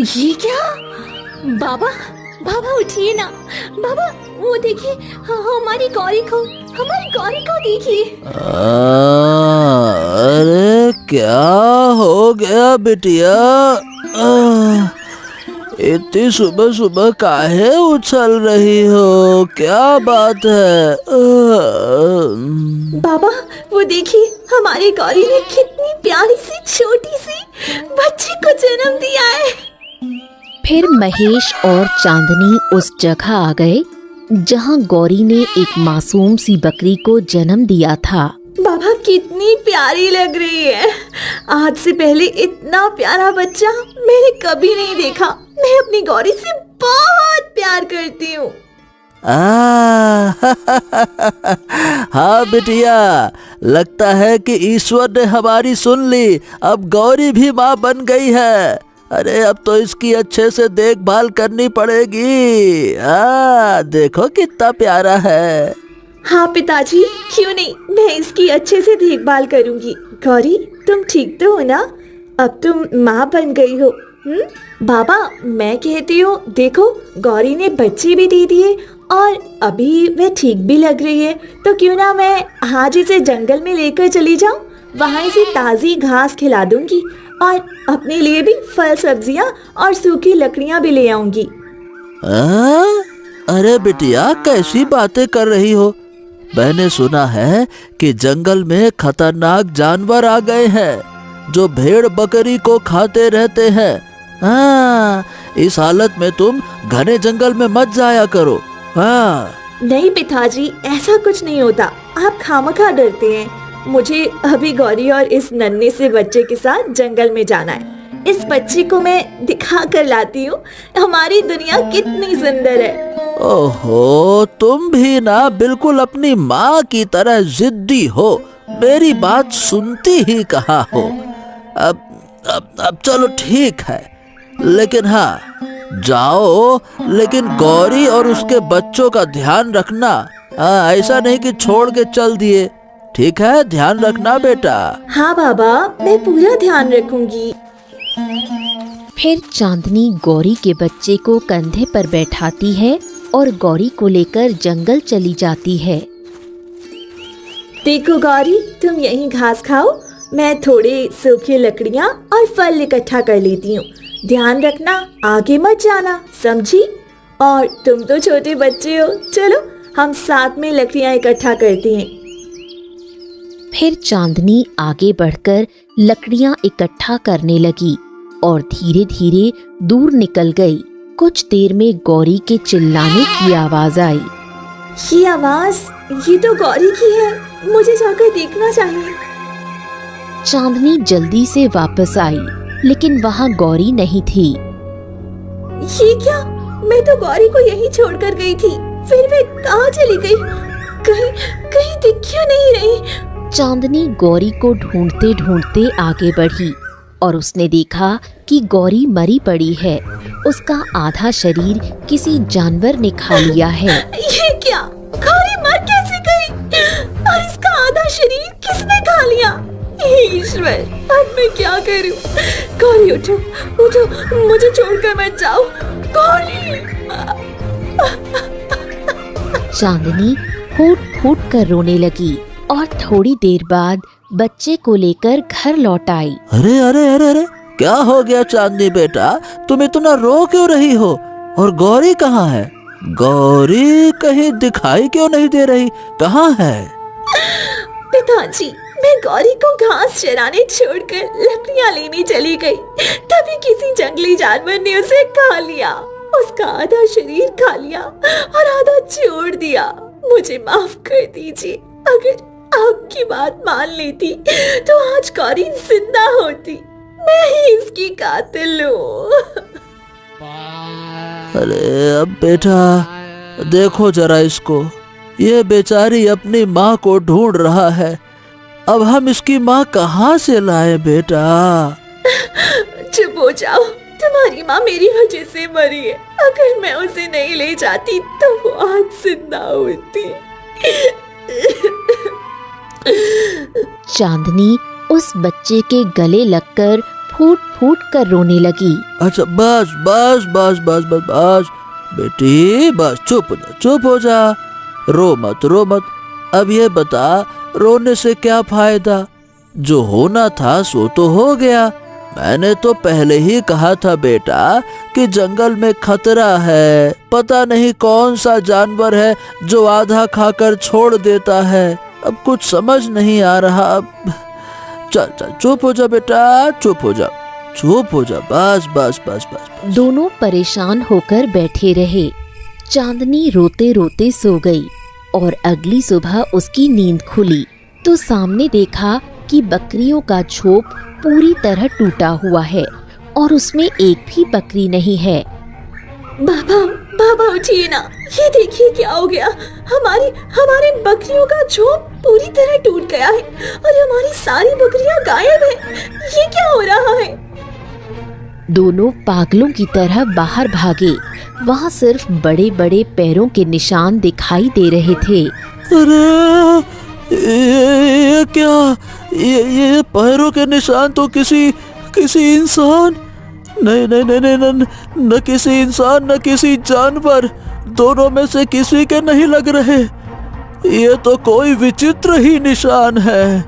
ये क्या? बाबा, बाबा उठिए ना। बाबा वो देखिए, हमारी गौरी को देखिए। अरे क्या हो गया बिटिया? इतनी सुबह सुबह काहे उछल रही हो? क्या बात है? बाबा वो देखिए, हमारी गौरी ने कितनी प्यारी सी छोटी सी बच्ची को जन्म दिया है। फिर महेश और चांदनी उस जगह आ गए जहां गौरी ने एक मासूम सी बकरी को जन्म दिया था। बाबा कितनी प्यारी लग रही है। आज से पहले इतना प्यारा बच्चा मैंने कभी नहीं देखा। मैं अपनी गौरी से बहुत प्यार करती हूँ। हाँ बिटिया, लगता है कि ईश्वर ने हमारी सुन ली। अब गौरी भी माँ बन गई है। अरे अब तो इसकी अच्छे से देखभाल करनी पड़ेगी। देखो कितना प्यारा है। हाँ पिताजी, क्यों नहीं, मैं इसकी अच्छे से देखभाल करूंगी। गौरी तुम ठीक तो हो ना? अब तुम माँ बन गई हो। बाबा मैं कहती हूँ, देखो गौरी ने बच्चे भी दे दिए और अभी वह ठीक भी लग रही है। तो क्यों ना मैं आज इसे जंगल में लेकर चली जाऊँ, वहाँ इसे ताज़ी घास खिला दूंगी और अपने लिए भी फल सब्जियाँ और सूखी लकड़ियाँ भी ले आऊंगी। अरे बिटिया कैसी बातें कर रही हो? मैंने सुना है कि जंगल में खतरनाक जानवर आ गए हैं जो भेड़ बकरी को खाते रहते हैं। इस हालत में तुम घने जंगल में मत जाया करो। नहीं पिताजी, ऐसा कुछ नहीं होता। आप खामखा डरते हैं। मुझे अभी गौरी और इस नन्हे से बच्चे के साथ जंगल में जाना है। इस बच्चे को मैं दिखा कर लाती हूँ हमारी दुनिया कितनी सुंदर है। ओहो, तुम भी ना बिल्कुल अपनी माँ की तरह जिद्दी हो। मेरी बात सुनती ही कहाँ हो। अब चलो ठीक है, लेकिन हाँ जाओ, लेकिन गौरी और उसके बच्चों का ध्यान रखना। ऐसा नहीं कि छोड़ के चल दिए। ठीक है, ध्यान रखना बेटा। हाँ बाबा, मैं पूरा ध्यान रखूंगी। फिर चांदनी गौरी के बच्चे को कंधे पर बैठाती है और गौरी को लेकर जंगल चली जाती है। देखो गौरी, तुम यहीं घास खाओ, मैं थोड़े सूखी लकड़ियाँ और फल इकट्ठा कर लेती हूँ। ध्यान रखना, आगे मत जाना, समझी? और तुम तो छोटे बच्चे हो, चलो हम साथ में लकड़ियाँ इकट्ठा करते हैं। फिर चांदनी आगे बढ़कर लकड़ियाँ इकट्ठा करने लगी और धीरे धीरे दूर निकल गई। कुछ देर में गौरी के चिल्लाने की आवाज आई। ये आवाज, ये तो गौरी की है, मुझे जाकर देखना चाहिए। चांदनी जल्दी से वापस आई, लेकिन वहाँ गौरी नहीं थी। ये क्या? मैं तो गौरी को यहीं छोड़कर गई थी, फिर वे कहाँ चली गई? कहीं दिख क्यों नहीं रही? चांदनी गौरी को ढूंढते ढूंढते आगे बढ़ी और उसने देखा कि गौरी मरी पड़ी है। उसका आधा शरीर किसी जानवर ने खा लिया है। ये क्या? गौरी मर कैसे गई? और इसका आधा शरीर किसने खा लिया? ईश्वर, अब मैं क्या करूं? गौरी उठो, उठो, मुझे छोड़कर मत जाओ। गौरी! चांदनी फूट फूट कर रोने लगी और थोड़ी देर बाद बच्चे को लेकर घर लौट आई। अरे अरे अरे अरे, क्या हो गया चांदनी बेटा? तुम इतना रो क्यों रही हो? और गौरी कहाँ है? गौरी कहीं दिखाई क्यों नहीं दे रही? कहाँ है? पिताजी, मैं गौरी को घास चराने छोड़कर लकड़ियाँ लेने चली गई, तभी किसी जंगली जानवर ने उसे खा लिया। उसका आधा शरीर खा लिया और आधा छोड़ दिया। मुझे माफ कर दीजिए। अगर आपकी बात मान लेती तो आज गौरी जिंदा होती। मैं ही इसकी कातिल हूँ। अरे अब बेटा देखो जरा इसको, ये बेचारी अपनी माँ को ढूंढ रहा है। अब हम इसकी माँ कहाँ से लाए बेटा? चुप हो जाओ, तुम्हारी माँ मेरी वजह से मरी है। अगर मैं उसे नहीं ले जाती तो वो आज जिंदा होती। चांदनी उस बच्चे के गले लगकर फूट फूट कर रोने लगी। अच्छा बस बस बस बस बस बस बेटी, बस चुप हो जा, रो मत। अब ये बता, रोने से क्या फायदा? जो होना था सो तो हो गया। मैंने तो पहले ही कहा था बेटा कि जंगल में खतरा है, पता नहीं कौन सा जानवर है जो आधा खाकर छोड़ देता है। अब कुछ समझ नहीं आ रहा। अब चल चुप हो जा बेटा, चुप हो जा, बस। दोनों परेशान होकर बैठे रहे। चांदनी रोते रोते सो गई और अगली सुबह उसकी नींद खुली तो सामने देखा कि बकरियों का झोंप पूरी तरह टूटा हुआ है और उसमें एक भी बकरी नहीं है। बाबा उठिए ना, ये देखिए क्या हो गया। हमारे बकरियों का झोंप पूरी तरह टूट गया है और हमारी सारी बकरियां गायब हैं। ये क्या हो रहा है? दोनों पागलों की तरह बाहर भागे। वहाँ सिर्फ बड़े बड़े पैरों के निशान दिखाई दे रहे थे। अरे ये क्या? ये पैरों के निशान तो किसी इंसान, नहीं, न किसी इंसान न किसी जानवर, दोनों में से किसी के नहीं लग रहे। ये तो कोई विचित्र ही निशान है।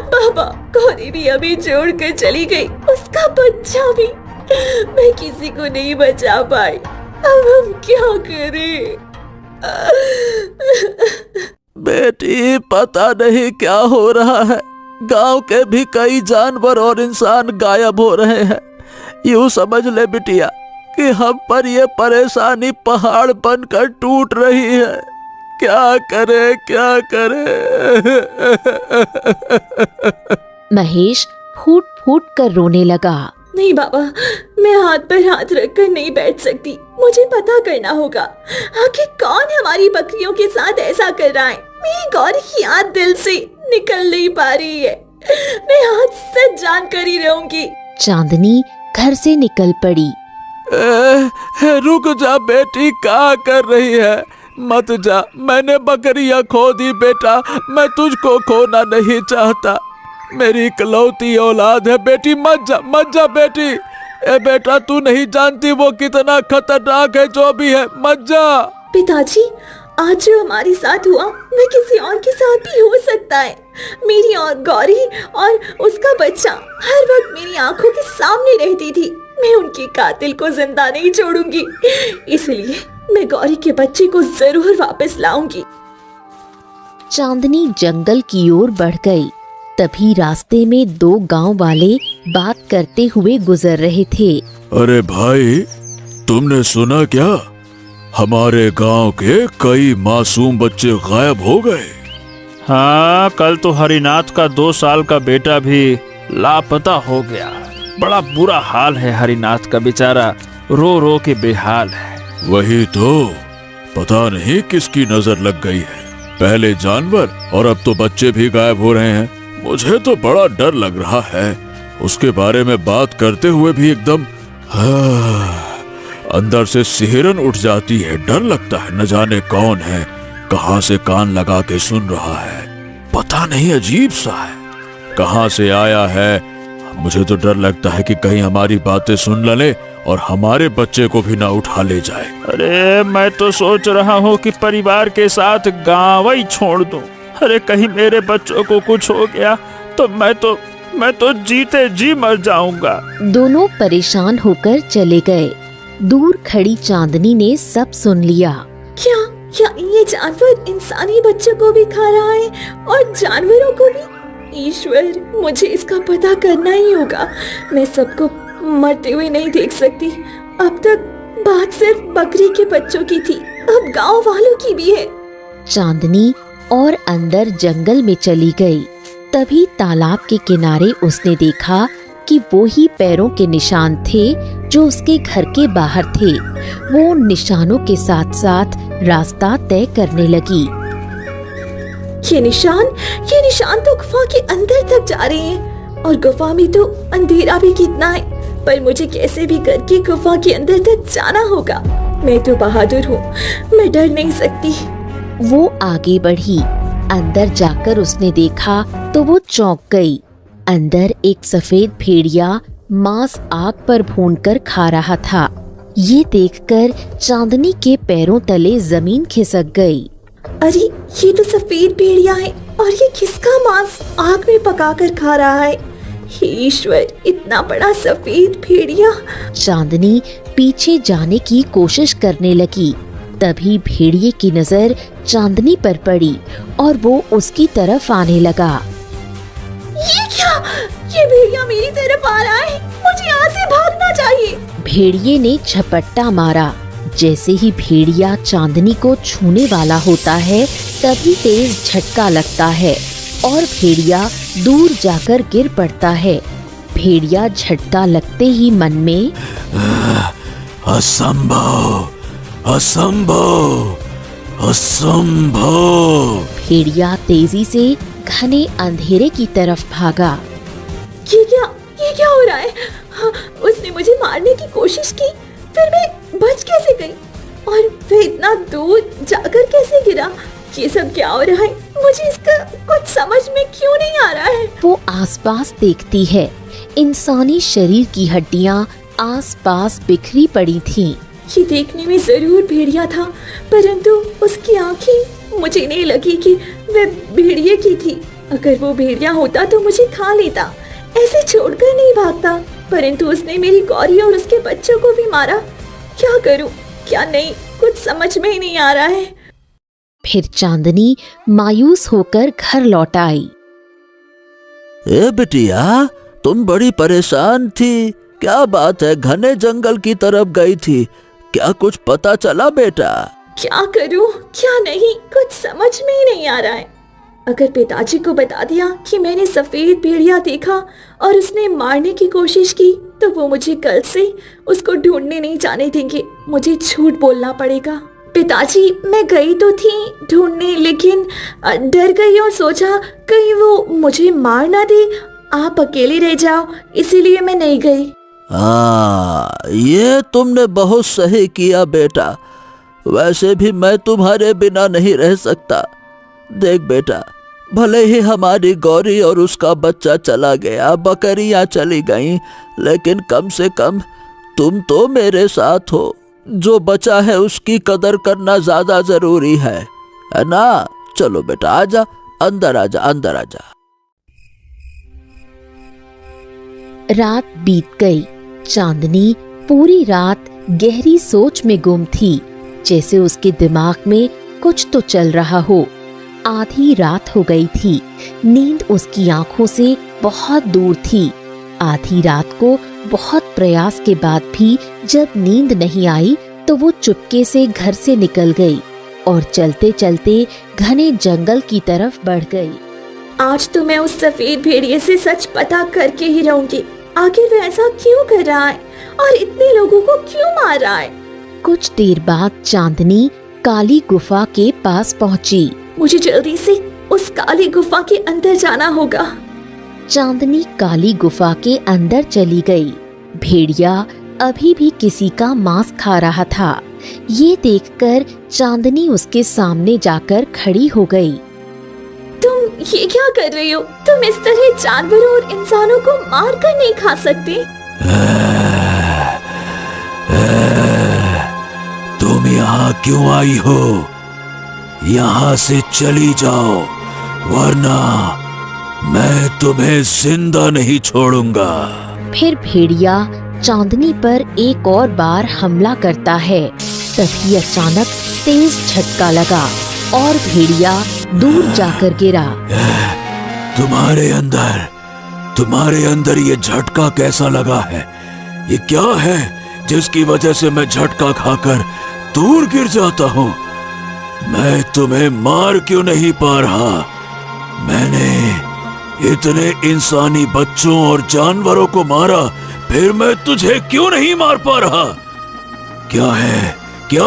बाबा, गौरी भी अभी छोड़ कर चली गई, उसका बच्चा भी। मैं किसी को नहीं बचा पाई। अब हम क्या करें? बेटी, पता नहीं क्या हो रहा है। गांव के भी कई जानवर और इंसान गायब हो रहे हैं। यूं समझ ले बिटिया कि हम पर ये परेशानी पहाड़ बनकर टूट रही है। क्या करे? महेश फूट फूट कर रोने लगा। नहीं बाबा, मैं हाथ पर हाथ रखकर नहीं बैठ सकती। मुझे पता करना होगा आखिर कौन हमारी बकरियों के साथ ऐसा कर रहा है। मेरी गौरी की याद दिल से निकल नहीं पा रही है। मैं आज सच जान कर ही रहूंगी। चांदनी घर से निकल पड़ी। रुक जा बेटी, क्या कर रही है? मत जा, मैंने बकरियां खो दी बेटा, मैं तुझको खोना नहीं चाहता। मेरी इकलौती औलाद है बेटी, मत जा बेटी। ए बेटा, तू नहीं जानती वो कितना खतरनाक है। जो भी है, मत जा। पिताजी, आज जो हमारे साथ हुआ वह किसी और के साथ भी हो सकता है। मेरी और गौरी और उसका बच्चा हर वक्त मेरी आंखों के सामने रहती थी। मैं उनके कातिल को जिंदा नहीं छोड़ूंगी, इसलिए मैं गौरी के बच्चे को जरूर वापस लाऊंगी। चांदनी जंगल की ओर बढ़ गई। तभी रास्ते में दो गांव वाले बात करते हुए गुजर रहे थे। अरे भाई, तुमने सुना क्या? हमारे गांव के कई मासूम बच्चे गायब हो गए। हाँ, कल तो हरिनाथ का 2 साल का बेटा भी लापता हो गया। बड़ा बुरा हाल है हरिनाथ का, बेचारा रो रो के बेहाल है। वही तो, पता नहीं किसकी नजर लग गई है। पहले जानवर और अब तो बच्चे भी गायब हो रहे हैं। मुझे तो बड़ा डर लग रहा है। उसके बारे में बात करते हुए भी एकदम अंदर से सिहरन उठ जाती है। डर लगता है, न जाने कौन है, कहां से कान लगा के सुन रहा है। पता नहीं, अजीब सा है, कहां से आया है। मुझे तो डर लगता है कि कहीं हमारी बातें सुन ले और हमारे बच्चे को भी ना उठा ले जाए। अरे मैं तो सोच रहा हूँ कि परिवार के साथ गाँव ही छोड़ दूं। अरे कहीं मेरे बच्चों को कुछ हो गया तो मैं तो जीते जी मर जाऊंगा। दोनों परेशान होकर चले गए। दूर खड़ी चांदनी ने सब सुन लिया। क्या ये जानवर इंसानी बच्चों को भी खा रहा है और जानवरों को भी? ईश्वर, मुझे इसका पता करना ही होगा। मैं सबको मरते हुए नहीं देख सकती। अब तक बात सिर्फ बकरी के बच्चों की थी, अब गांव वालों की भी है। चांदनी और अंदर जंगल में चली गई। तभी तालाब के किनारे उसने देखा कि वो ही पैरों के निशान थे जो उसके घर के बाहर थे। वो उन निशानों के साथ साथ रास्ता तय करने लगी। ये निशान तो गुफा के अंदर तक जा रहे हैं और गुफा में तो अंधेरा भी कितना है, पर मुझे कैसे भी करके गुफा के अंदर तक जाना होगा। मैं तो बहादुर हूँ, मैं डर नहीं सकती। वो आगे बढ़ी। अंदर जाकर उसने देखा तो वो चौंक गई। अंदर एक सफेद भेड़िया मांस आग पर भूनकर खा रहा था। ये देखकर चांदनी के पैरों तले जमीन खिसक गई। अरे ये तो सफेद भेड़िया है और ये किसका मांस आग में पकाकर खा रहा है? हे ईश्वर, इतना बड़ा सफेद भेड़िया। चांदनी पीछे जाने की कोशिश करने लगी। तभी भेड़िए की नजर चांदनी पर पड़ी और वो उसकी तरफ आने लगा। ये क्या? ये भेड़िया मेरी तरफ आ रहा है, मुझे यहाँ से भागना चाहिए। भेड़िए ने झपट्टा मारा। जैसे ही भेड़िया चांदनी को छूने वाला होता है तभी तेज झटका लगता है और भेड़िया दूर जाकर गिर पड़ता है। भेड़िया झटका लगते ही मन में असंभव, असंभव, असंभव। भेड़िया तेजी से घने अंधेरे की तरफ भागा। ये क्या हो रहा है? हाँ, उसने मुझे मारने की कोशिश की, फिर मैं बच कैसे गई? और वह इतना दूर जाकर कैसे गिरा? ये सब क्या हो रहा है? मुझे इसका कुछ समझ में क्यों नहीं आ रहा है? वो आसपास देखती है। इंसानी शरीर की हड्डियां आसपास बिखरी पड़ी थीं। ये देखने में जरूर भेड़िया था, परंतु उसकी आंखें मुझे नहीं लगी कि वह भेड़िए की थी। अगर वो भेड़िया होता तो मुझे खा लेता, ऐसे छोड़कर नहीं भागता। परंतु उसने मेरी गौरी और उसके बच्चों को भी मारा। क्या करूं, क्या नहीं, कुछ समझ में ही नहीं आ रहा है। फिर चांदनी मायूस होकर घर लौट आई। ए बिटिया, तुम बड़ी परेशान थी, क्या बात है? घने जंगल की तरफ गई थी, क्या कुछ पता चला बेटा? क्या करूं, क्या नहीं, कुछ समझ में ही नहीं आ रहा है। अगर पिताजी को बता दिया कि मैंने सफेद भेड़िया देखा और उसने मारने की कोशिश की तो वो मुझे कल से उसको ढूंढने नहीं जाने देंगे। मुझे झूठ बोलना पड़ेगा। पिताजी, मैं गई तो थी ढूंढने, लेकिन डर गई और सोचा कहीं वो मुझे मार ना दे, आप अकेले रह जाओ, इसीलिए मैं नहीं गई। ये तुमने बहुत सही किया बेटा। वैसे भी मैं तुम्हारे बिना नहीं रह सकता। देख बेटा, भले ही हमारी गौरी और उसका बच्चा चला गया, बकरियां चली गईं, लेकिन कम से कम तुम तो मेरे साथ हो। जो बचा है उसकी कदर करना ज्यादा जरूरी है ना? चलो बेटा, आजा, अंदर आजा, अंदर आजा। रात बीत गई। चांदनी पूरी रात गहरी सोच में गुम थी, जैसे उसके दिमाग में कुछ तो चल रहा हो। आधी रात हो गई थी। नींद उसकी आंखों से बहुत दूर थी। आधी रात को बहुत प्रयास के बाद भी जब नींद नहीं आई तो वो चुपके से घर से निकल गई और चलते चलते घने जंगल की तरफ बढ़ गई। आज तो मैं उस सफेद भेड़िए से सच पता करके ही रहूंगी। आखिर वह ऐसा क्यों कर रहा है और इतने लोगों को क्यों मार रहा है? कुछ देर बाद चांदनी काली गुफा के पास पहुंची। मुझे जल्दी से उस काली गुफा के अंदर जाना होगा। चांदनी काली गुफा के अंदर चली गई। भेड़िया अभी भी किसी का मांस खा रहा था। ये देखकर चांदनी उसके सामने जाकर खड़ी हो गई। तुम ये क्या कर रही हो? तुम इस तरह जानवरों और इंसानों को मार कर नहीं खा सकते। तुम यहाँ क्यों आई हो? यहाँ से चली जाओ, वरना मैं तुम्हें जिंदा नहीं छोड़ूंगा। फिर भेड़िया चांदनी पर एक और बार हमला करता है। तभी अचानक तेज झटका लगा और भेड़िया दूर जाकर गिरा। तुम्हारे अंदर ये झटका कैसा लगा है? ये क्या है जिसकी वजह से मैं झटका खाकर दूर गिर जाता हूँ? मैं तुम्हें मार क्यों नहीं पा रहा? मैंने इतने इंसानी बच्चों और जानवरों को मारा, फिर मैं तुझे क्यों नहीं मार पा रहा? क्या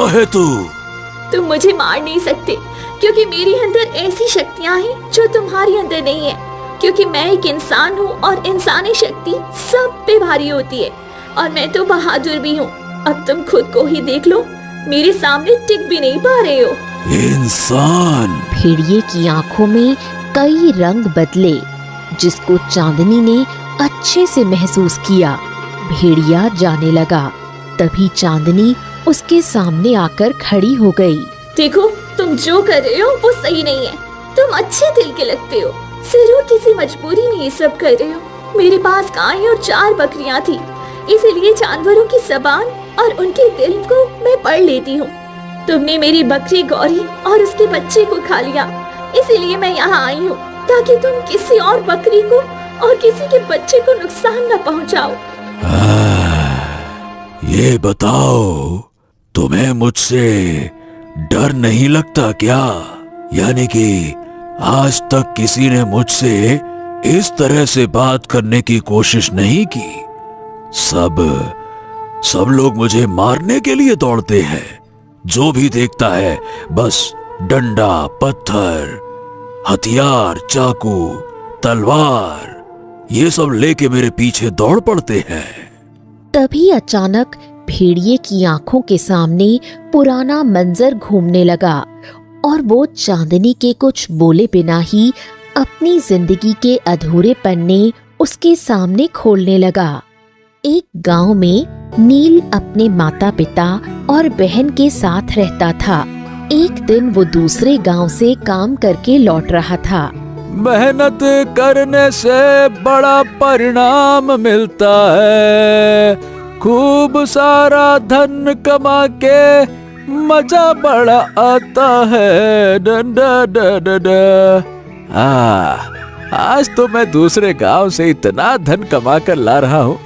है तू? तुम मुझे मार नहीं सकते क्योंकि मेरे अंदर ऐसी शक्तियां हैं जो तुम्हारे अंदर नहीं है। क्योंकि मैं एक इंसान हूँ और इंसानी शक्ति सब पे भारी होती है और मैं तो बहादुर भी हूँ। अब तुम खुद को ही देख लो, मेरे सामने टिक भी नहीं पा रहे हो। इंसान? भेड़िए की आंखों में कई रंग बदले। जिसको चांदनी ने अच्छे से महसूस किया। भेड़िया जाने लगा। तभी चांदनी उसके सामने आकर खड़ी हो गई। देखो, तुम जो कर रहे हो वो सही नहीं है। तुम अच्छे दिल के लगते हो, जरूर किसी मजबूरी में ये सब कर रहे हो। मेरे पास गाय और 4 बकरियां थी, इसीलिए जानवरों की जबान और उनके दिल को मैं पढ़ लेती हूँ। तुमने मेरी बकरी गौरी और उसके बच्चे को खा लिया, इसीलिए मैं यहाँ आई हूँ ताकि तुम किसी और बकरी को और किसी के बच्चे को नुकसान न पहुँचाओ। ये बताओ, तुम्हें मुझसे डर नहीं लगता क्या? यानी कि आज तक किसी ने मुझसे इस तरह से बात करने की कोशिश नहीं की। सब लोग मुझे मारने के लिए दौड़ते हैं। जो भी देखता है बस डंडा, पत्थर, हथियार, चाकू, तलवार, ये सब लेके मेरे पीछे दौड़ पड़ते हैं। तभी अचानक भेड़िए की आंखों के सामने पुराना मंजर घूमने लगा और वो चांदनी के कुछ बोले बिना ही अपनी जिंदगी के अधूरे पन्ने उसके सामने खोलने लगा। एक गांव में नील अपने माता पिता और बहन के साथ रहता था। एक दिन वो दूसरे गांव से काम करके लौट रहा था। मेहनत करने से बड़ा परिणाम मिलता है, खूब सारा धन कमा के मजा बड़ा आता है। आज तो मैं दूसरे गांव से इतना धन कमा कर ला रहा हूँ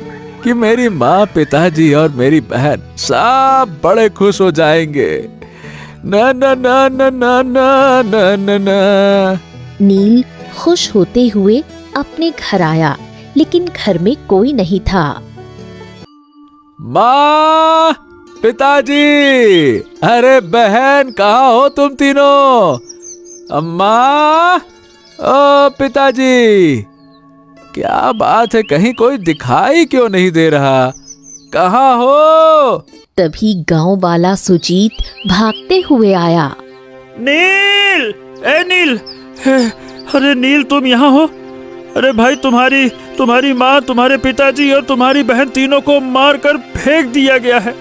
कि मेरी माँ, पिताजी और मेरी बहन सब बड़े खुश हो जाएंगे। ना ना ना ना ना ना ना ना ना। नील खुश होते हुए अपने घर आया, लेकिन घर में कोई नहीं था। माँ, पिताजी, अरे बहन, कहाँ हो तुम तीनों? अम्मा, ओ पिताजी, क्या बात है, कहीं कोई दिखाई क्यों नहीं दे रहा? कहाँ हो? तभी गांव वाला सुजीत भागते हुए आया। नील, ए नील, अरे नील, तुम यहाँ हो? अरे भाई, तुम्हारी माँ, तुम्हारे पिताजी और तुम्हारी बहन तीनों को मारकर फेंक दिया गया है।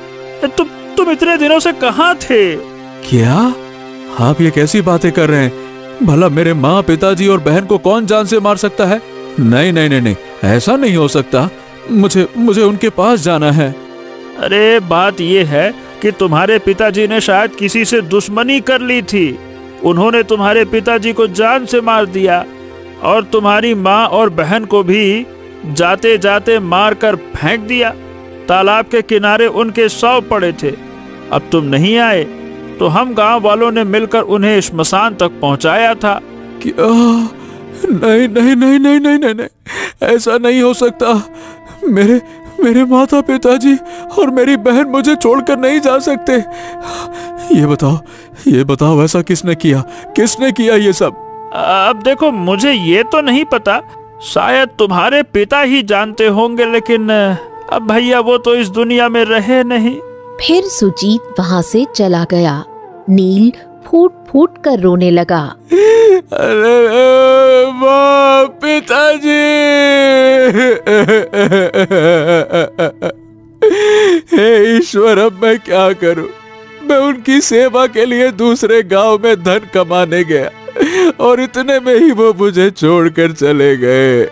तुम इतने दिनों से कहाँ थे? क्या आप ये कैसी बातें कर रहे हैं? भला मेरे माँ, पिताजी और बहन को कौन जान से मार सकता है? नहीं नहीं नहीं नहीं, ऐसा नहीं हो सकता। मुझे उनके पास जाना है। अरे बात ये है कि तुम्हारे पिताजी ने शायद किसी से दुश्मनी कर ली थी। उन्होंने तुम्हारे पिताजी को जान से मार दिया और तुम्हारी माँ और बहन को भी जाते जाते मार कर फेंक दिया। तालाब के किनारे उनके शव पड़े थे। अब तुम नहीं आए तो हम गांव वालों ने मिलकर उन्हें श्मशान तक पहुंचाया था। क्या? नहीं नहीं नहीं नहीं नहीं नहीं नहीं, ऐसा नहीं हो सकता। मेरे माता पिताजी और मेरी बहन मुझे छोड़कर नहीं जा सकते। ये बताओ ऐसा किसने किया ये सब? अब देखो, मुझे ये तो नहीं पता, शायद तुम्हारे पिता ही जानते होंगे, लेकिन अब भैया वो तो इस दुनिया में रहे नहीं। फिर सुजीत वहाँ से चला गया। नील फूट फूट कर रोने लगा। अरे माँ, पिताजी, हे ईश्वर, अब मैं क्या करूं? मैं उनकी सेवा के लिए दूसरे गांव में धन कमाने गया और इतने में ही वो मुझे छोड़कर चले गए।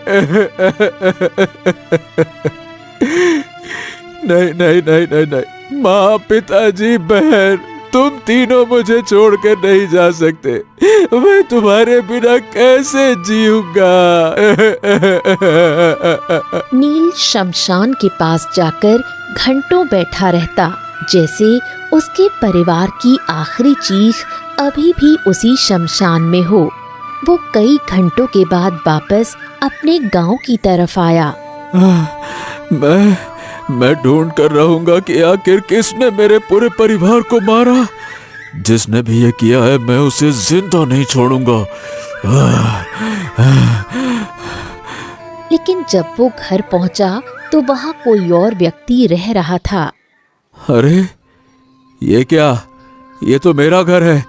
नहीं नहीं नहीं नहीं नहीं, माँ, पिताजी, बहन, तुम तीनों मुझे छोड़कर नहीं जा सकते। मैं तुम्हारे बिना कैसे जीऊंगा? नील शमशान के पास जाकर घंटों बैठा रहता, जैसे उसके परिवार की आखिरी चीख अभी भी उसी शमशान में हो। वो कई घंटों के बाद वापस अपने गांव की तरफ आया। मैं ढूंढ कर रहूंगा कि आखिर किसने मेरे पूरे परिवार को मारा। जिसने भी ये किया है, मैं उसे जिंदा नहीं छोड़ूंगा। लेकिन जब वो घर पहुंचा तो वहाँ कोई और व्यक्ति रह रहा था। अरे ये क्या? ये तो मेरा घर है।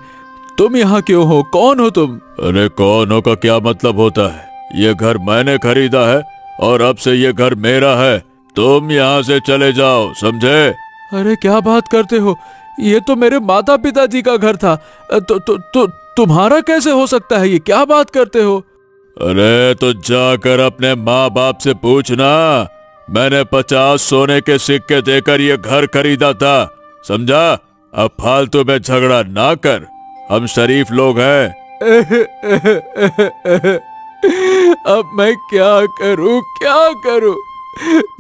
तुम यहाँ क्यों हो? कौन हो तुम? अरे कौन हो का क्या मतलब होता है? ये घर मैंने खरीदा है और अब से ये घर मेरा है। तुम यहाँ से चले जाओ, समझे? अरे क्या बात करते हो, ये तो मेरे माता पिताजी का घर था। तुम्हारा कैसे हो सकता है? ये क्या बात करते हो? अरे तो जाकर अपने माँ बाप से पूछना। मैंने 50 सोने के सिक्के देकर ये घर खरीदा था, समझा? अब फालतू में झगड़ा ना कर, हम शरीफ लोग हैं। अब मैं क्या करूं?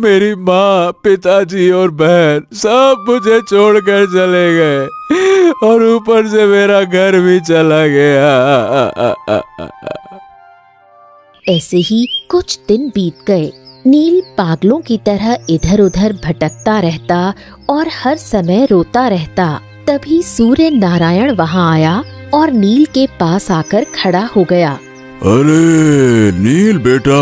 मेरी माँ, पिताजी और बहन सब मुझे छोड़कर चले गए और ऊपर से मेरा घर भी चला गया। ऐसे ही कुछ दिन बीत गए। नील पागलों की तरह इधर उधर भटकता रहता और हर समय रोता रहता। तभी सूर्य नारायण वहाँ आया और नील के पास आकर खड़ा हो गया। अरे नील बेटा,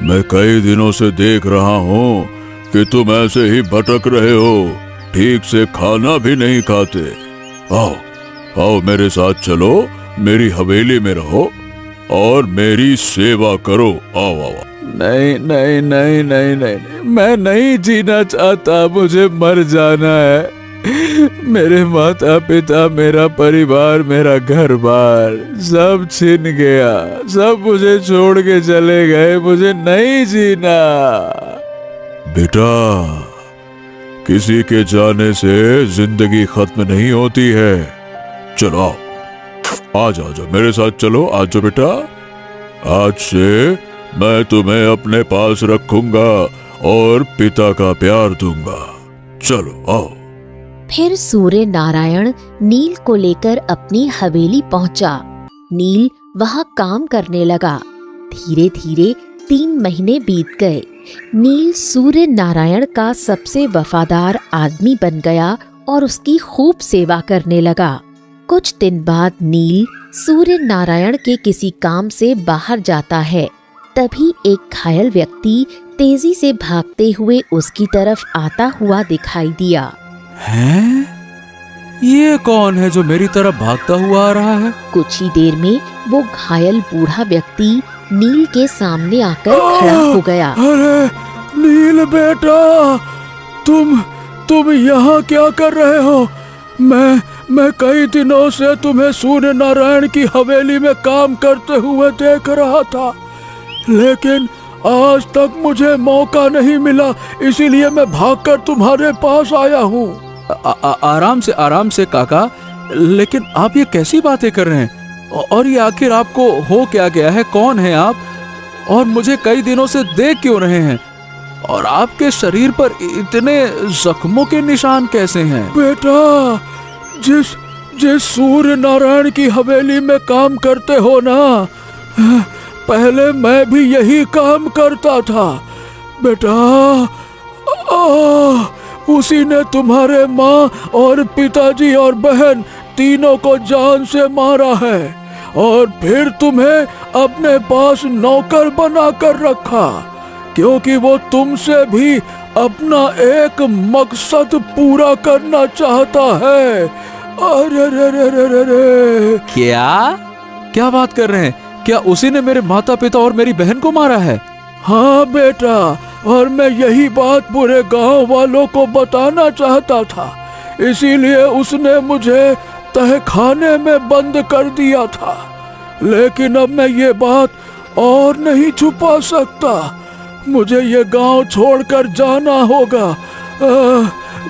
मैं कई दिनों से देख रहा हूँ कि तुम ऐसे ही भटक रहे हो, ठीक से खाना भी नहीं खाते। आओ आओ मेरे साथ चलो, मेरी हवेली में रहो और मेरी सेवा करो। आओ आओ। नहीं, मैं नहीं जीना चाहता, मुझे मर जाना है। मेरे माता पिता, मेरा परिवार, मेरा घर बार सब छिन गया, सब मुझे छोड़ के चले गए, मुझे नहीं जीना। बेटा, किसी के जाने से जिंदगी खत्म नहीं होती है। चलो आओ, आ जाओ मेरे साथ चलो, आ जाओ बेटा। आज से मैं तुम्हें अपने पास रखूंगा और पिता का प्यार दूंगा। चलो आओ। फिर सूर्य नारायण नील को लेकर अपनी हवेली पहुंचा। नील वहां काम करने लगा। धीरे धीरे 3 महीने बीत गए। नील सूर्य नारायण का सबसे वफादार आदमी बन गया और उसकी खूब सेवा करने लगा। कुछ दिन बाद नील सूर्य नारायण के किसी काम से बाहर जाता है। तभी एक घायल व्यक्ति तेजी से भागते हुए उसकी तरफ आता हुआ दिखाई दिया। हैं? ये कौन है जो मेरी तरफ भागता हुआ आ रहा है? कुछ ही देर में वो घायल बूढ़ा व्यक्ति नील के सामने आकर खड़ा हो गया। अरे नील बेटा, तुम यहाँ क्या कर रहे हो? मैं कई दिनों से तुम्हें सूर्य नारायण की हवेली में काम करते हुए देख रहा था, लेकिन आज तक मुझे मौका नहीं मिला, इसीलिए मैं भागकर तुम्हारे पास आया हूँ। आराम से काका, लेकिन आप ये कैसी बातें कर रहे हैं? और ये आखिर आपको हो क्या गया है? कौन है आप? और मुझे कई दिनों से देख क्यों रहे हैं? और आपके शरीर पर इतने जख्मों के निशान कैसे हैं? बेटा, जिस सूर्य नारायण की हवेली में काम करते हो ना, पहले मैं भी यही काम करता था बेटा। उसी ने तुम्हारे माँ और पिताजी और बहन तीनों को जान से मारा है और फिर तुम्हें अपने पास नौकर बना कर रखा, क्योंकि वो तुमसे भी अपना एक मकसद पूरा करना चाहता है। अरे रे रे रे रे रे। क्या बात कर रहे हैं? क्या उसी ने मेरे माता पिता और मेरी बहन को मारा है? हाँ बेटा, और मैं यही बात पूरे गांव वालों को बताना चाहता था, इसीलिए उसने मुझे तहखाने में बंद कर दिया था। लेकिन अब मैं ये बात और नहीं छुपा सकता, मुझे ये गांव छोड़कर जाना होगा।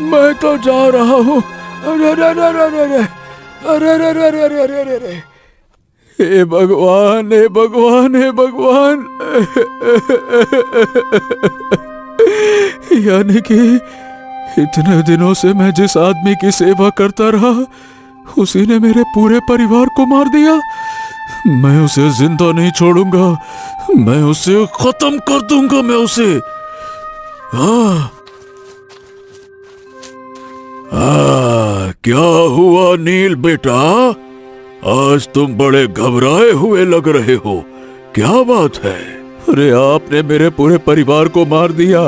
मैं तो जा रहा हूँ। अरे रे रे रे रे रे, अरे रे रे रे रे रे रे रे। हे भगवान, हे भगवान, हे भगवान। यानी कि इतने दिनों से मैं जिस आदमी की सेवा करता रहा, उसी ने मेरे पूरे परिवार को मार दिया। मैं उसे जिंदा नहीं छोड़ूंगा, मैं उसे खत्म कर दूंगा, मैं उसे। क्या हुआ नील बेटा? आज तुम बड़े घबराए हुए लग रहे हो, क्या बात है? अरे आपने मेरे पूरे परिवार को मार दिया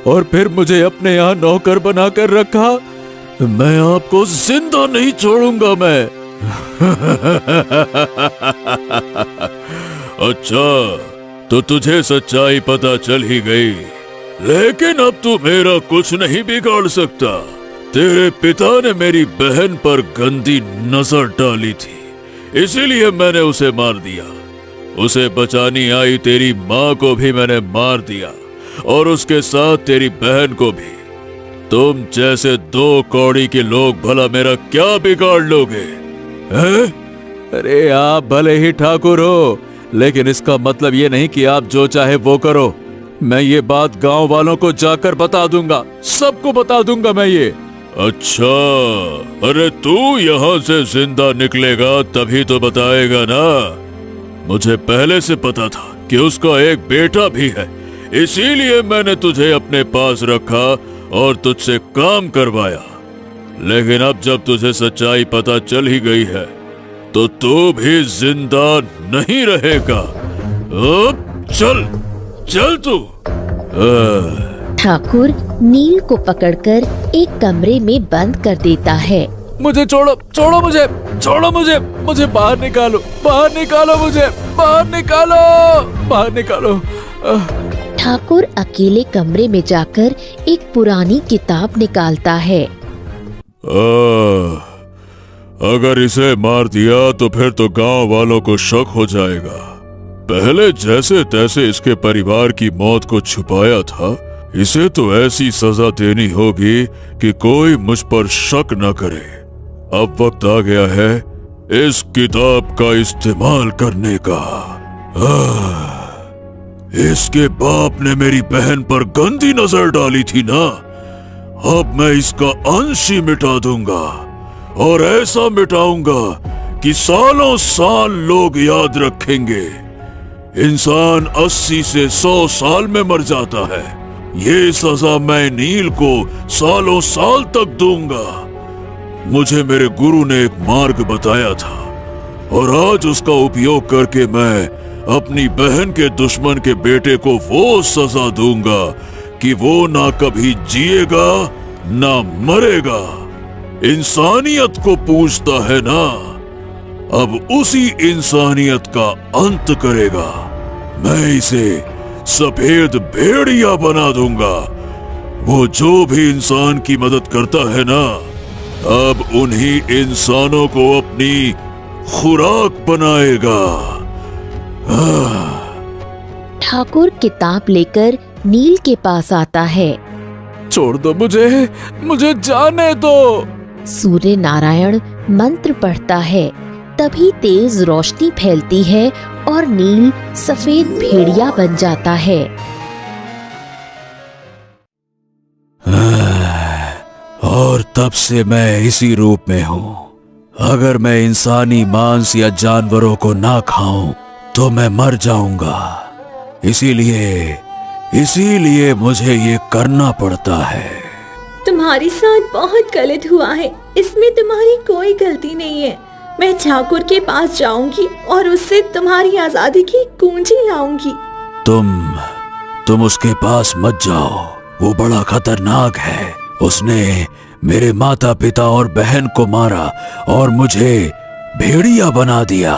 और फिर मुझे अपने यहाँ नौकर बनाकर रखा। मैं आपको जिंदा नहीं छोड़ूंगा मैं। अच्छा, तो तुझे सच्चाई पता चल ही गई, लेकिन अब तू मेरा कुछ नहीं बिगाड़ सकता। तेरे पिता ने मेरी बहन पर गंदी नजर डाली थी, इसीलिए मैंने उसे मार दिया। उसे बचानी आई तेरी माँ को भी मैंने मार दिया, और उसके साथ तेरी बहन को भी। तुम जैसे दो कौड़ी के लोग भला मेरा क्या बिगाड़ लोगे हैं? अरे आप भले ही ठाकुर हो, लेकिन इसका मतलब ये नहीं कि आप जो चाहे वो करो। मैं ये बात गांव वालों को जाकर बता दूंगा, सबको बता दूंगा मैं ये। अच्छा, अरे तू यहाँ से जिंदा निकलेगा तभी तो बताएगा ना। मुझे पहले से पता था कि उसका एक बेटा भी है, इसीलिए मैंने तुझे अपने पास रखा और तुझसे काम करवाया। लेकिन अब जब तुझे सच्चाई पता चल ही गई है तो तू भी जिंदा नहीं रहेगा। अब चल चल तू। ठाकुर नील को पकड़कर एक कमरे में बंद कर देता है। मुझे छोड़ो, छोड़ो मुझे, छोड़ो मुझे, मुझे बाहर निकालो, बाहर निकालो, मुझे बाहर निकालो, बाहर निकालो। ठाकुर अकेले कमरे में जाकर एक पुरानी किताब निकालता है। अगर इसे मार दिया तो फिर तो गांव वालों को शक हो जाएगा। पहले जैसे तैसे इसके परिवार की मौत को छुपाया था, इसे तो ऐसी सजा देनी होगी कि कोई मुझ पर शक न करे। अब वक्त आ गया है इस किताब का इस्तेमाल करने का। इसके बाप ने मेरी बहन पर गंदी नजर डाली थी ना, अब मैं इसका अंश ही मिटा दूंगा, और ऐसा मिटाऊंगा कि सालों साल लोग याद रखेंगे। इंसान 80 से 100 साल में मर जाता है, ये सजा मैं नील को सालों साल तक दूंगा। मुझे मेरे गुरु ने एक मार्ग बताया था, और आज उसका उपयोग करके मैं अपनी बहन के दुश्मन के बेटे को वो सजा दूंगा कि वो ना कभी जिएगा ना मरेगा। इंसानियत को पूछता है ना, अब उसी इंसानियत का अंत करेगा। मैं इसे सफेद भेड़िया बना दूंगा। वो जो भी इंसान की मदद करता है ना, अब उन्हीं इंसानों को अपनी खुराक बनाएगा। ठाकुर किताब लेकर नील के पास आता है। छोड़ दो मुझे, मुझे जाने दो। सूर्य नारायण मंत्र पढ़ता है, तभी तेज रोशनी फैलती है और नील सफेद भेड़िया बन जाता है। और तब से मैं इसी रूप में हूँ। अगर मैं इंसानी मांस या जानवरों को ना खाऊं तो मैं मर जाऊंगा। इसीलिए मुझे ये करना पड़ता है। तुम्हारे साथ बहुत गलत हुआ है, इसमें तुम्हारी कोई गलती नहीं है। मैं ठाकुर के पास जाऊंगी और उससे तुम्हारी आजादी की कुंजी लाऊंगी। तुम उसके पास मत जाओ, वो बड़ा खतरनाक है। उसने मेरे माता पिता और बहन को मारा और मुझे भेड़िया बना दिया।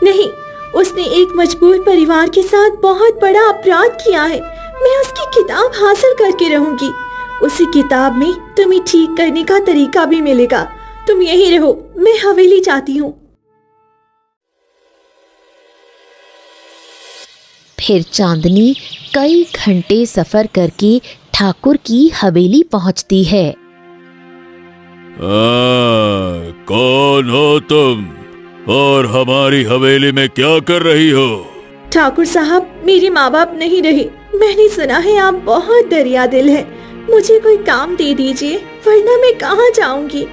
नहीं, उसने एक मजबूर परिवार के साथ बहुत बड़ा अपराध किया है। मैं उसकी किताब हासिल करके रहूंगी। उसी किताब में तुम्हें ठीक करने का तरीका भी मिलेगा। तुम यहीं रहो, मैं हवेली जाती हूँ। फिर चांदनी कई घंटे सफर करके ठाकुर की हवेली पहुंचती है। कौन हो तुम और हमारी हवेली में क्या कर रही हो? ठाकुर साहब, मेरे माँ बाप नहीं रहे। मैंने सुना है आप बहुत दरिया दिल है। मुझे कोई काम दे दीजिए, वरना मैं कहाँ जाऊंगी।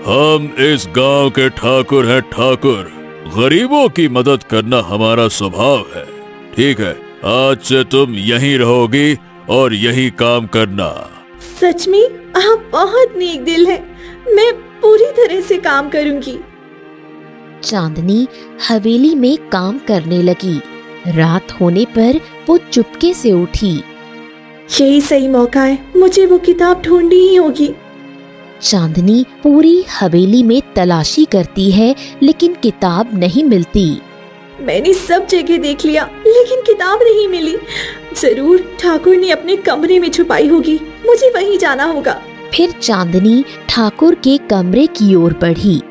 हम इस गांव के ठाकुर हैं ठाकुर। गरीबों की मदद करना हमारा स्वभाव है। ठीक है, आज से तुम यहीं रहोगी और यही काम करना। सच में आप बहुत नेक दिल हैं। मैं पूरी तरह से काम करूंगी। चांदनी हवेली में काम करने लगी। रात होने पर वो चुपके से उठी। यही सही मौका है, मुझे वो किताब ढूंढनी ही होगी। चांदनी पूरी हवेली में तलाशी करती है, लेकिन किताब नहीं मिलती। मैंने सब जगह देख लिया लेकिन किताब नहीं मिली। जरूर ठाकुर ने अपने कमरे में छुपाई होगी, मुझे वहीं जाना होगा। फिर चांदनी ठाकुर के कमरे की ओर बढ़ी।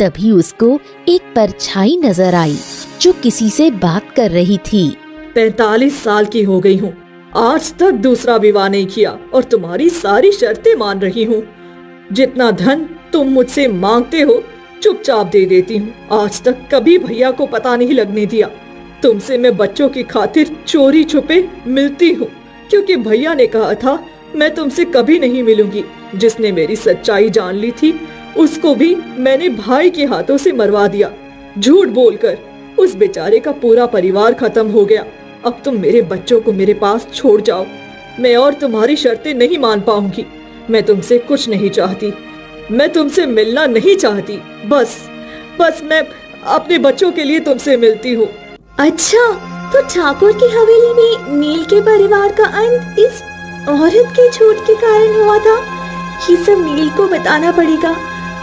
तभी उसको एक परछाई नजर आई जो किसी से बात कर रही थी। 45 साल की हो गई हूँ, आज तक दूसरा विवाह नहीं किया और तुम्हारी सारी शर्तें मान रही हूँ। जितना धन तुम मुझसे मांगते हो चुपचाप दे देती हूँ। आज तक कभी भैया को पता नहीं लगने दिया। तुमसे मैं बच्चों की खातिर चोरी छुपे मिलती हूँ, क्योंकि भैया ने कहा था मैं तुमसे कभी नहीं मिलूंगी। जिसने मेरी सच्चाई जान ली थी उसको भी मैंने भाई के हाथों से मरवा दिया। झूठ बोलकर उस बेचारे का पूरा परिवार खत्म हो गया। अब तुम मेरे बच्चों को मेरे पास छोड़ जाओ, मैं और तुम्हारी शर्तें नहीं मान पाऊंगी। मैं तुमसे कुछ नहीं चाहती, मैं तुमसे मिलना नहीं चाहती। बस मैं अपने बच्चों के लिए तुमसे मिलती हूँ। अच्छा, तो ठाकुर की हवेली में नील के परिवार का अंत इस औरत के झूठ के कारण हुआ था। ये सब नील को बताना पड़ेगा।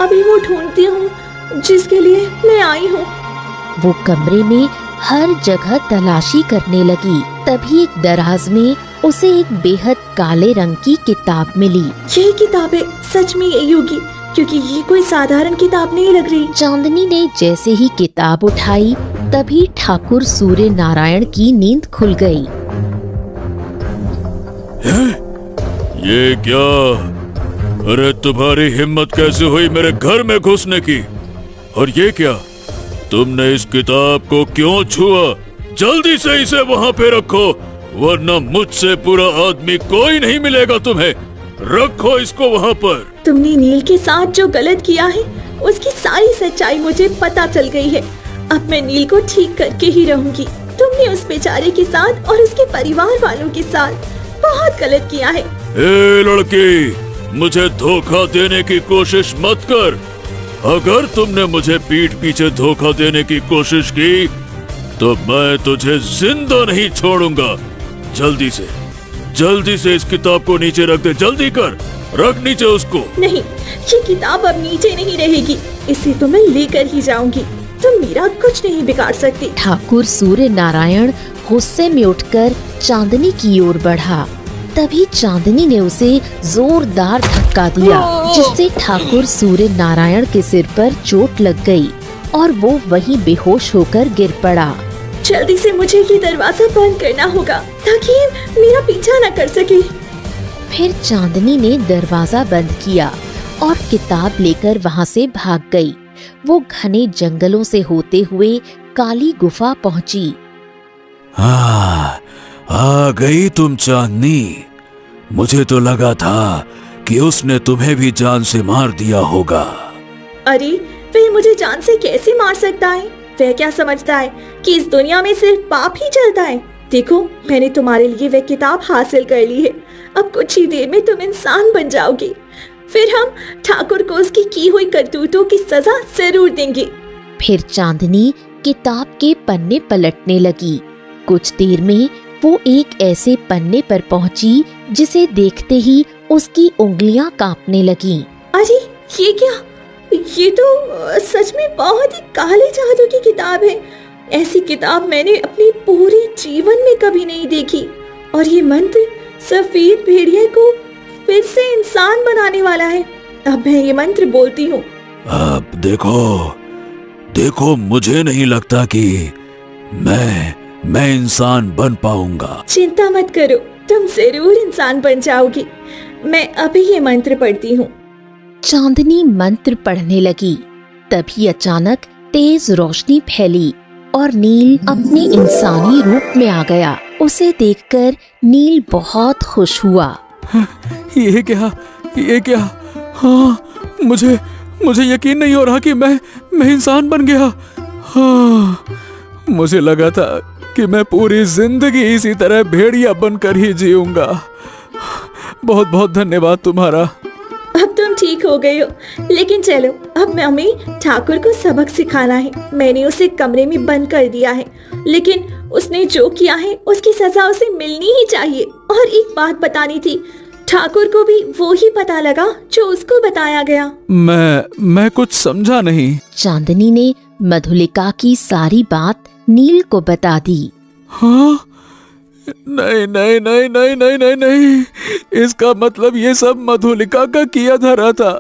अभी वो ढूंढती हूँ जिसके लिए मैं आई हूँ। वो कमरे में हर जगह तलाशी करने लगी। तभी एक दराज में उसे एक बेहद काले रंग की किताब मिली। ये किताबें सच में यही होगी, क्योंकि ये कोई साधारण किताब नहीं लग रही। चांदनी ने जैसे ही किताब उठाई तभी ठाकुर सूर्य नारायण की नींद खुल गई। ये क्या? अरे तुम्हारी हिम्मत कैसे हुई मेरे घर में घुसने की? और ये क्या, तुमने इस किताब को क्यों छुआ? जल्दी से इसे वहाँ पे रखो, वरना मुझसे बुरा आदमी कोई नहीं मिलेगा तुम्हें। रखो इसको वहाँ पर। तुमने नील के साथ जो गलत किया है उसकी सारी सच्चाई मुझे पता चल गई है। अब मैं नील को ठीक करके ही रहूंगी। तुमने उस बेचारे के साथ और उसके परिवार वालों के साथ बहुत गलत किया है। ए लड़की, मुझे धोखा देने की कोशिश मत कर। अगर तुमने मुझे पीठ पीछे धोखा देने की कोशिश की तो मैं तुझे जिंदा नहीं छोड़ूंगा। जल्दी से इस किताब को नीचे रख दे। जल्दी कर, रख नीचे उसको। नहीं, ये किताब अब नीचे नहीं रहेगी, इसे तो मैं लेकर ही जाऊंगी। तुम मेरा कुछ नहीं बिगाड़ सकते। ठाकुर सूर्य नारायण गुस्से में उठकर चांदनी की ओर बढ़ा। तभी चांदनी ने उसे जोरदार धक्का दिया, जिससे ठाकुर सूर्य नारायण के सिर पर चोट लग गई और वो वहीं बेहोश होकर गिर पड़ा। जल्दी से मुझे ये दरवाजा बंद करना होगा ताकि ये मेरा पीछा न कर सके। फिर चांदनी ने दरवाजा बंद किया और किताब लेकर वहाँ से भाग गई। वो घने जंगलों से होते हुए काली गुफा पहुँची। हाँ, आ गई तुम चांदनी। मुझे तो लगा था कि उसने तुम्हें भी जान से मार दिया होगा। अरे, वह मुझे जान से कैसे मार सकता है? वह क्या समझता है कि इस दुनिया में सिर्फ पाप ही चलता है? देखो, मैंने तुम्हारे लिए वह किताब हासिल कर ली है। अब कुछ ही देर में तुम इंसान बन जाओगे। फिर हम ठाकुर को उसकी की हुई करतूतों की सजा जरूर देंगे। फिर चांदनी किताब के पन्ने पलटने लगी। कुछ देर में वो एक ऐसे पन्ने पर पहुंची जिसे देखते ही उसकी उंगलियां कांपने लगीं। अरे, ये क्या? ये तो सच में बहुत ही काले जादू की किताब है। ऐसी किताब मैंने अपने पूरे जीवन में कभी नहीं देखी। और ये मंत्र सफेद भेड़िया को फिर से इंसान बनाने वाला है। अब मैं ये मंत्र बोलती हूँ। अब देखो, मुझे नहीं लगता कि मैं इंसान बन पाऊंगा। चिंता मत करो, तुम जरूर इंसान बन जाओगी। मैं अभी ये मंत्र पढ़ती हूँ। चांदनी मंत्र पढ़ने लगी। तभी अचानक तेज रोशनी फैली और नील अपने इंसानी रूप में आ गया। उसे देखकर नील बहुत खुश हुआ। ये क्या? हाँ, मुझे यकीन नहीं हो रहा कि मैं इंसान बन गया। हाँ, मुझे लगा था कि मैं पूरी जिंदगी इसी तरह भेड़िया बनकर ही जीऊंगा। बहुत बहुत धन्यवाद तुम्हारा। अब तुम ठीक हो गए हो, लेकिन चलो, अब हमें ठाकुर को सबक सिखाना है। मैंने उसे कमरे में बंद कर दिया है, लेकिन उसने जो किया है उसकी सजा उसे मिलनी ही चाहिए। और एक बात बतानी थी, ठाकुर को भी वो ही पता लगा जो उसको बताया गया। मैं कुछ समझा नहीं। चांदनी ने मधुलिका की सारी बात नील को बता दी। हाँ, नहीं नहीं नहीं नहीं नहीं नहीं नहीं, इसका मतलब ये सब मधुलिका का किया धरा था।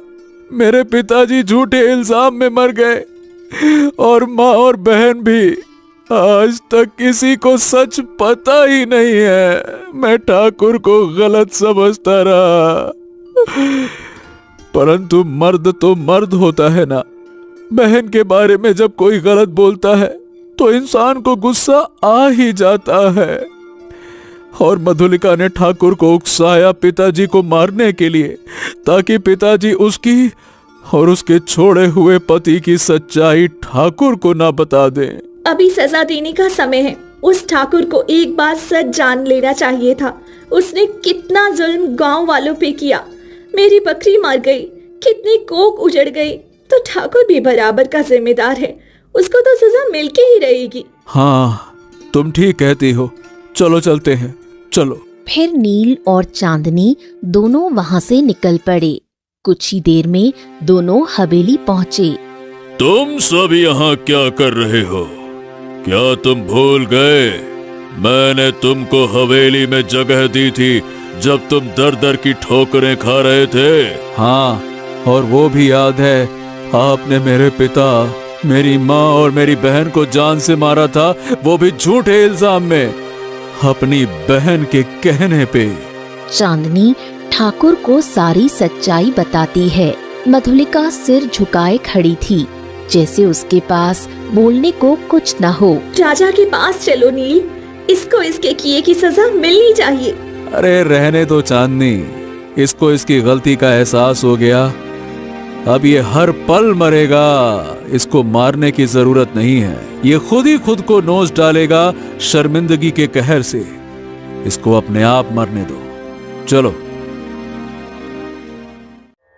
मेरे पिताजी झूठे इल्जाम में मर गए और माँ और बहन भी। आज तक किसी को सच पता ही नहीं है। मैं ठाकुर को गलत समझता रहा, परंतु मर्द तो मर्द होता है ना। बहन के बारे में जब कोई गलत बोलता है तो इंसान को गुस्सा आ ही जाता है। और मधुलिका ने ठाकुर को उकसाया पिताजी को मारने के लिए, ताकि पिताजी उसकी और उसके छोड़े हुए पति की सच्चाई ठाकुर को ना बता दें। अभी सजा देने का समय है। उस ठाकुर को एक बार सच जान लेना चाहिए था। उसने कितना जुल्म गांव वालों पे किया। मेरी बकरी मर गई, कितनी कोख उजड़ गई, तो ठाकुर भी बराबर का जिम्मेदार है। उसको तो सजा मिलके ही रहेगी। हाँ, तुम ठीक कहती हो। चलो चलते हैं, चलो। फिर नील और चांदनी दोनों वहां से निकल पड़े। कुछ ही देर में दोनों हवेली पहुंचे। तुम सब यहाँ क्या कर रहे हो? क्या तुम भूल गए? मैंने तुमको हवेली में जगह दी थी जब तुम दर दर की ठोकरें खा रहे थे। हाँ, और वो भी याद है, आपने मेरे पिता, मेरी माँ और मेरी बहन को जान से मारा था, वो भी झूठे इल्जाम में, अपनी बहन के कहने पे। चांदनी ठाकुर को सारी सच्चाई बताती है। मधुलिका सिर झुकाए खड़ी थी, जैसे उसके पास बोलने को कुछ न हो। राजा के पास चलो नील, इसको इसके किए की सजा मिलनी चाहिए। अरे रहने दो चांदनी, इसको इसकी गलती का एहसास हो गया। अब ये हर पल मरेगा। इसको मारने की जरूरत नहीं है। ये खुद ही खुद को नोच डालेगा शर्मिंदगी के कहर से। इसको अपने आप मरने दो। चलो।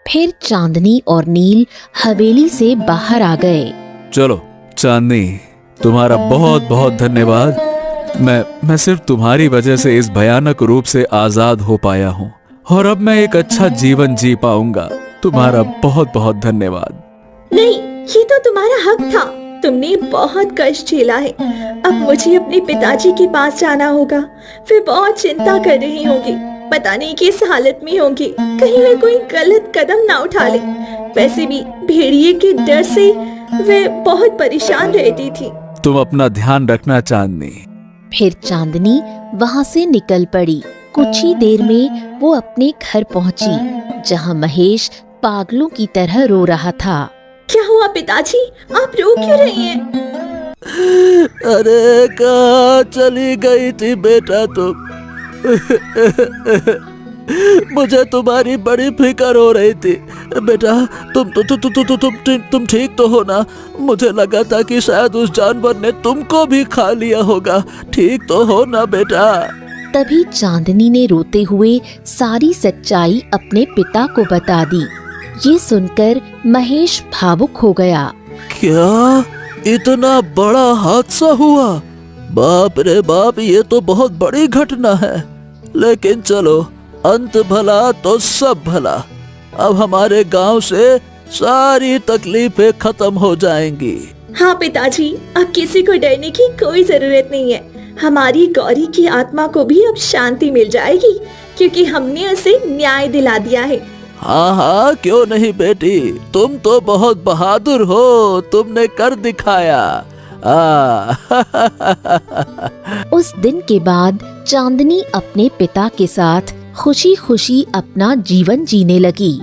फिर चांदनी और नील हवेली से बाहर आ गए। चलो चांदनी, तुम्हारा बहुत बहुत धन्यवाद। मैं सिर्फ तुम्हारी वजह से इस भयानक रूप से आजाद हो पाया हूँ, और अब मैं एक अच्छा जीवन जी पाऊंगा। तुम्हारा बहुत बहुत धन्यवाद। नहीं, ये तो तुम्हारा हक था। तुमने बहुत कष्ट झेला है। अब मुझे अपने पिताजी के पास जाना होगा। वे बहुत चिंता कर रही होंगी, पता नहीं किस हालत में होंगी। कहीं वे कोई गलत कदम ना उठा ले। वैसे भी भेड़िए के डर से वे बहुत परेशान रहती थी। तुम अपना ध्यान रखना चांदनी। फिर चांदनी वहां से निकल पड़ी। कुछ ही देर में वो अपने घर पहुंची, जहां महेश पागलों की तरह रो रहा था। क्या हुआ पिताजी, आप रो क्यों रही हैं? अरे कहाँ चली गई थी बेटा तुम? मुझे तुम्हारी बड़ी फिक्र हो रही थी बेटा। तुम ठीक तो हो ना? मुझे लगा था कि शायद उस जानवर ने तुमको भी खा लिया होगा। ठीक तो हो ना बेटा? तभी चांदनी ने रोते हुए सारी सच्चाई अपने पिता को बता दी। ये सुनकर महेश भावुक हो गया। क्या इतना बड़ा हादसा हुआ? बाप रे बाप, ये तो बहुत बड़ी घटना है। लेकिन चलो, अंत भला तो सब भला। अब हमारे गांव से सारी तकलीफें खत्म हो जाएंगी। हाँ पिताजी, अब किसी को डरने की कोई जरूरत नहीं है। हमारी गौरी की आत्मा को भी अब शांति मिल जाएगी, क्योंकि हमने उसे न्याय दिला दिया है। हाँ हाँ, क्यों नहीं बेटी, तुम तो बहुत बहादुर हो। तुमने कर दिखाया। उस दिन के बाद चांदनी अपने पिता के साथ खुशी खुशी अपना जीवन जीने लगी।